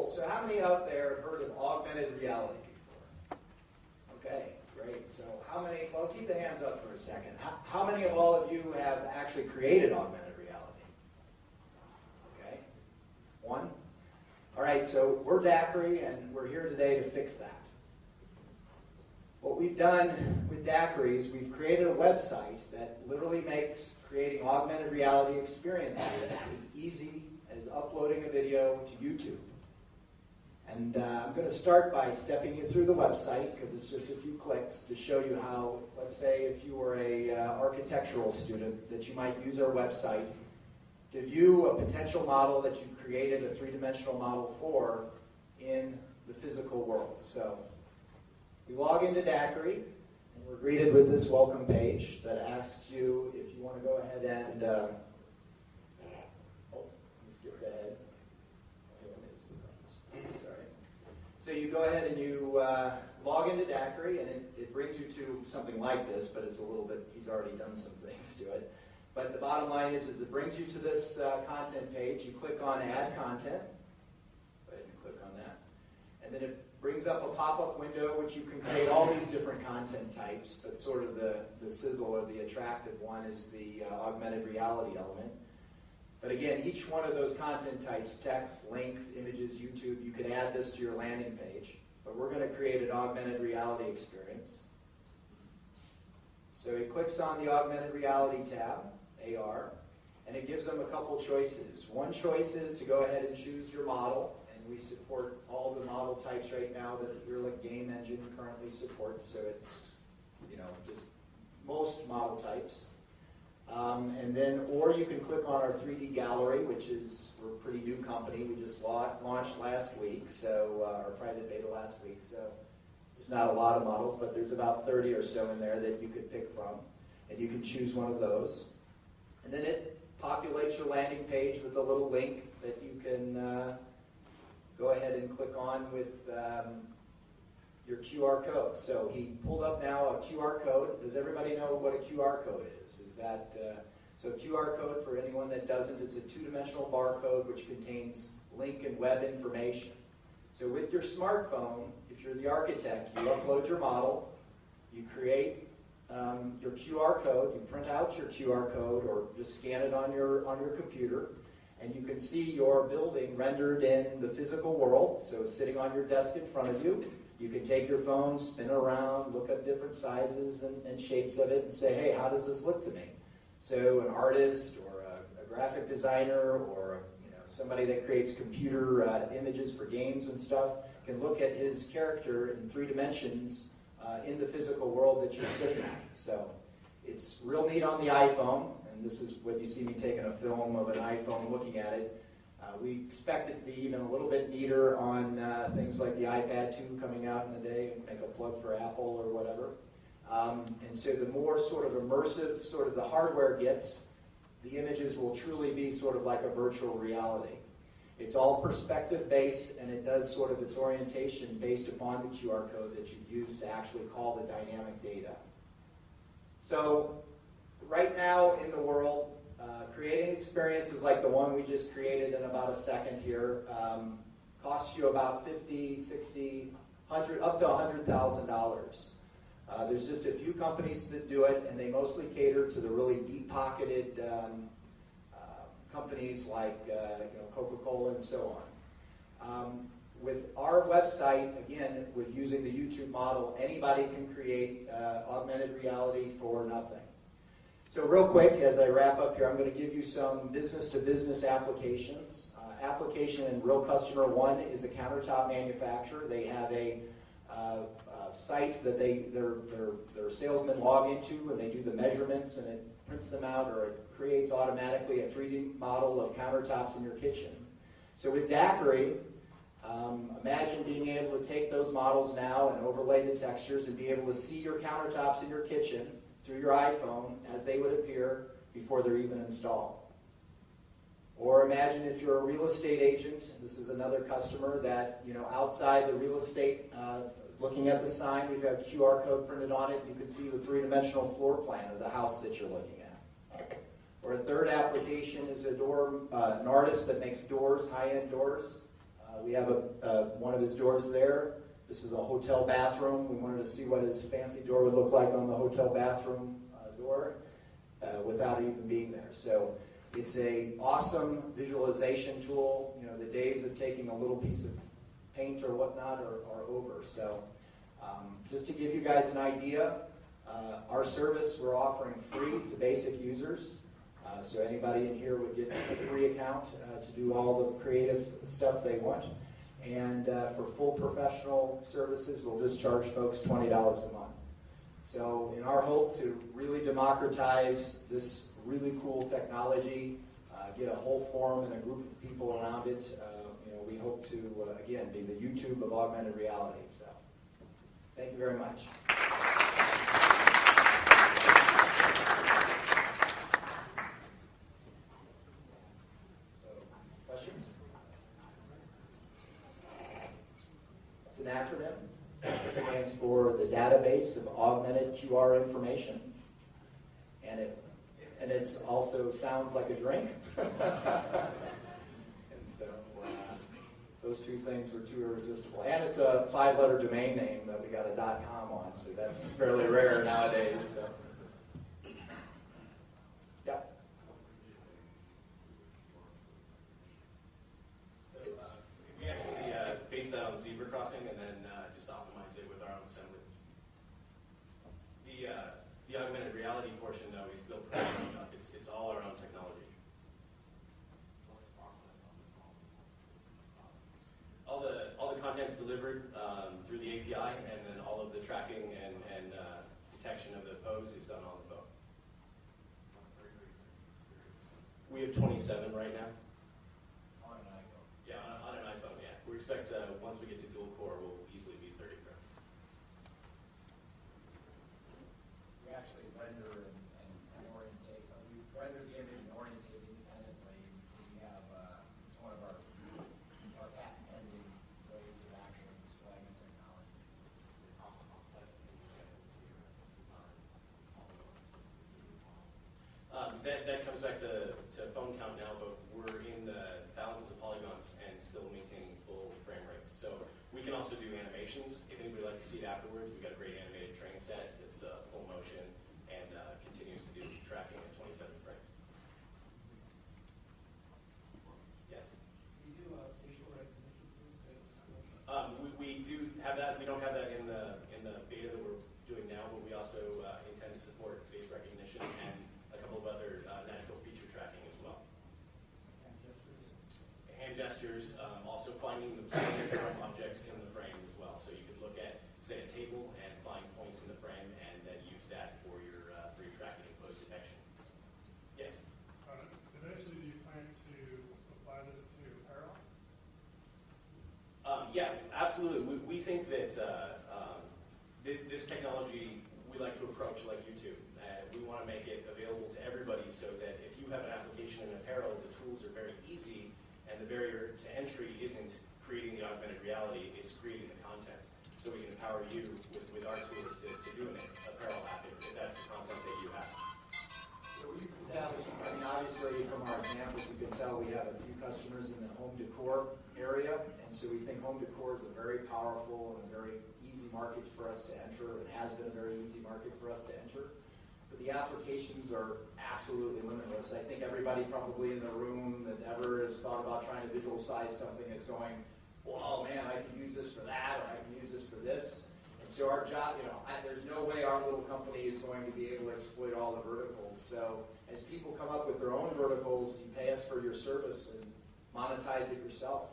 cool. So how many out there have heard of augmented reality before? Okay, great. So how many, well, keep the hands up for a second. How many of all of you have actually created augmented reality? Okay, one. All right, so we're Daqri, and we're here today to fix that. What we've done with Daqri is we've created a website that literally makes creating augmented reality experiences as easy as uploading a video to YouTube. And I'm going to start by stepping you through the website, because it's just a few clicks to show you how, let's say if you were a architectural student, that you might use our website to view a potential model that you've created a three-dimensional model for in the physical world. So we log into Daqri, and we're greeted with this welcome page that asks you if you want to go ahead and skip ahead. Sorry. So you go ahead and you log into Daqri, and it brings you to something like this, but it's a little bit, he's already done some things to it. But the bottom line is it brings you to this content page. You click on Add Content. Go ahead and click on that. And then it brings up a pop-up window, which you can create all these different content types, but sort of the sizzle or the attractive one is the augmented reality element. But again, each one of those content types, text, links, images, YouTube, you can add this to your landing page. But we're going to create an augmented reality experience. So he clicks on the augmented reality tab, AR, and it gives them a couple choices. One choice is to go ahead and choose your model, and we support all the model types right now that your game engine currently supports, so it's, you know, just most model types. And then, or you can click on our 3D gallery, which is, we're a pretty new company. We just launched last week, so our private beta last week, so there's not a lot of models, but there's about 30 or so in there that you could pick from, and you can choose one of those. And then it populates your landing page with a little link that you can go ahead and click on with your QR code. So he pulled up now a QR code. Does everybody know what a QR code is? Is that so a QR code, for anyone that doesn't, it's a two-dimensional barcode which contains link and web information. So with your smartphone, if you're the architect, you upload your model, you create your QR code, you print out your QR code or just scan it on your computer, and you can see your building rendered in the physical world. So sitting on your desk in front of you, you can take your phone, spin it around, look at different sizes and shapes of it and say, hey, how does this look to me? So an artist or a graphic designer or somebody that creates computer images for games and stuff can look at his character in 3 dimensions in the physical world that you're sitting at. So it's real neat on the iPhone, and this is what you see me taking a film of an iPhone looking at it. We expect it to be even a little bit neater on things like the iPad 2 coming out in the day, make a plug for Apple or whatever. And so the more sort of immersive sort of the hardware gets, the images will truly be sort of like a virtual reality. It's all perspective based, and it does sort of its orientation based upon the QR code that you've used to actually call the dynamic data. So right now in the world, creating experiences like the one we just created in about a second here costs you about $50, $60, $100, up to $100,000. There's just a few companies that do it, and they mostly cater to the really deep-pocketed companies like Coca-Cola and so on. With our website, again, with using the YouTube model, anybody can create augmented reality for nothing. So real quick, as I wrap up here, I'm going to give you some business-to-business applications. Application in real customer one is a countertop manufacturer. They have a site that their salesmen log into, and they do the measurements, and it prints them out, or it creates automatically a 3D model of countertops in your kitchen. So with Daqri, imagine being able to take those models now and overlay the textures and be able to see your countertops in your kitchen through your iPhone as they would appear before they're even installed. Or imagine if you're a real estate agent, this is another customer that, outside the real estate, looking at the sign, we've got a QR code printed on it. You can see the 3-dimensional floor plan of the house that you're looking at. Or a third application is an artist that makes doors, high-end doors. We have one of his doors there. This is a hotel bathroom. We wanted to see what his fancy door would look like on the hotel bathroom door without it even being there. So it's a awesome visualization tool. You know, the days of taking a little piece of paint or whatnot are over. So just to give you guys an idea, our service we're offering free to basic users. So anybody in here would get a free account to do all the creative stuff they want. And for full professional services, we'll just charge folks $20 a month. So in our hope to really democratize this really cool technology, get a whole forum and a group of people around it, we hope to, again, be the YouTube of augmented reality. So thank you very much. Questions? It's an acronym. It stands for the Database of Augmented QR Information. And it also sounds like a drink. And so those two things were too irresistible. And it's a 5-letter domain name that we got a .com on, so that's fairly rare nowadays. So. Yeah. So we actually base that on zebra crossing and then just optimize it with our own assembly. The augmented reality portion, though, is built from the ground up. It's all our own technology. All the content's delivered through the API, and then all of the tracking and detection of the pose is done on the phone. We have 27 right now. On an iPhone. Yeah, on an iPhone, yeah. We expect once we get to dual core, we'll easily be 30 pro. We actually render and orientate. We render the image and orientate independently. We have it's one of our patent pending ways of actually displaying the technology. That comes back to phone count now, but we're in the thousands of polygons and still maintaining full frame rates. So we can also do animations. If anybody would like to see it afterwards, we've got a great animated train set that's full motion and continues to do tracking at 27 frames. Yes? We do facial recognition too? We do have that. We don't have that in the beta that we're doing now, but we also intend to support face recognition and a couple of other natural feature tracking as well. Hand gestures, also finding the objects in the frame as well. So you could look at, say, a table and find points in the frame and then use that for your tracking and pose detection. Yes? Eventually, do you plan to apply this to apparel? Yeah, absolutely. We think that this technology we like to approach like YouTube. We want to make it available to everybody so that if you have an application in apparel, the tools are very easy and the barrier to entry isn't creating the augmented reality, it's creating the content. So we can empower you with our tools to do an apparel app if that's the content that you have. So we've established, obviously from our examples, you can tell we have a few customers in the home decor area, and so we think home decor is a very powerful and a very easy market for us to enter. It has been a very easy market for us to enter. But the applications are absolutely limitless. I think everybody probably in the room that ever has thought about trying to visualize something is going, well, man, I can use this for that, or I can use this for this. And so our job, there's no way our little company is going to be able to exploit all the verticals. So as people come up with their own verticals, you pay us for your service and monetize it yourself.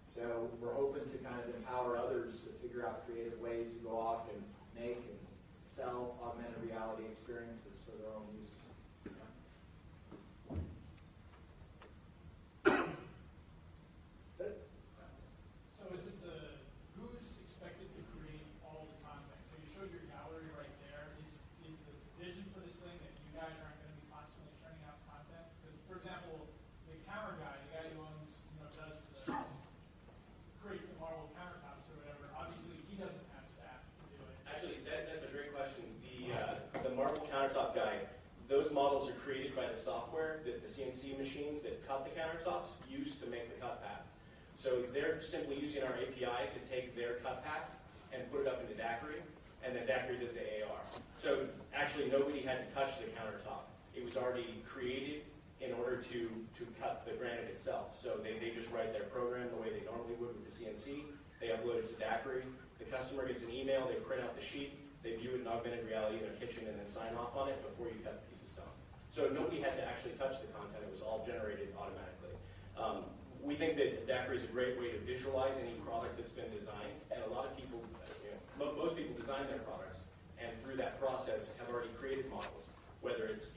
So we're hoping to kind of empower others to figure out creative ways to go off and make and sell augmented reality experiences for their own use. So is it who's expected to create all the content? So you showed your gallery right there. Is the vision for this thing that you guys aren't going to be constantly churning out content? Because, for example, the camera guy, the guy who owns, creates the marble countertops or whatever, obviously he doesn't have staff to do it. Actually, that's a great question. The marble countertop guy, those models are created by the software that the CNC machines that cut the countertops use to make the cut path. So they're simply using our API to take their cut path and put it up into Daqri, and then Daqri does the AR. So actually nobody had to touch the countertop. It was already created in order to cut the granite itself. So they just write their program the way they normally would with the CNC. They upload it to Daqri. The customer gets an email, they print out the sheet, they view it in augmented reality in their kitchen, and then sign off on it before you cut the piece of stone. So nobody had to actually touch the content. It was all generated automatically. We think that Daqri is a great way to visualize any product that's been designed, and a lot of people, most people design their products, and through that process have already created models, whether it's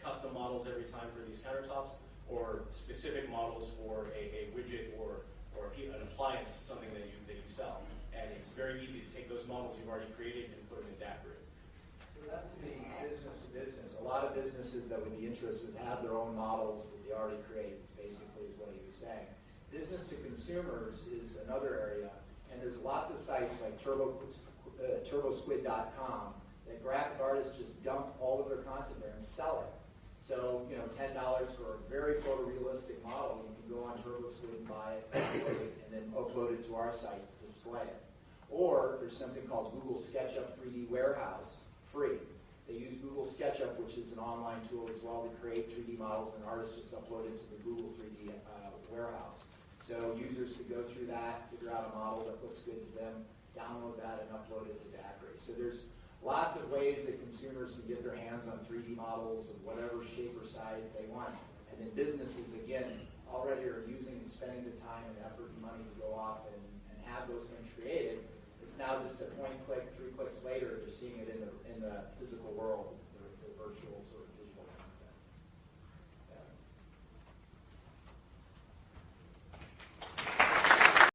custom models every time for these countertops, or specific models for a widget or an appliance, something that you sell. And it's very easy to take those models you've already created and put them in Daqri. So that's the business to business. A lot of businesses that would be interested have their own models that they already create, basically is what he was saying. Business to consumers is another area, and there's lots of sites like turbosquid.com that graphic artists just dump all of their content there and sell it. So, $10 for a very photorealistic model, you can go on TurboSquid and buy it, and then upload it to our site to display it. Or there's something called Google SketchUp 3D Warehouse, free. They use Google SketchUp, which is an online tool as well, to create 3D models, and artists just upload it to the Google 3D Warehouse. So users could go through that, figure out a model that looks good to them, download that, and upload it to Daqri. So there's lots of ways that consumers can get their hands on 3D models of whatever shape or size they want. And then businesses, again, already are using and spending the time and effort and money to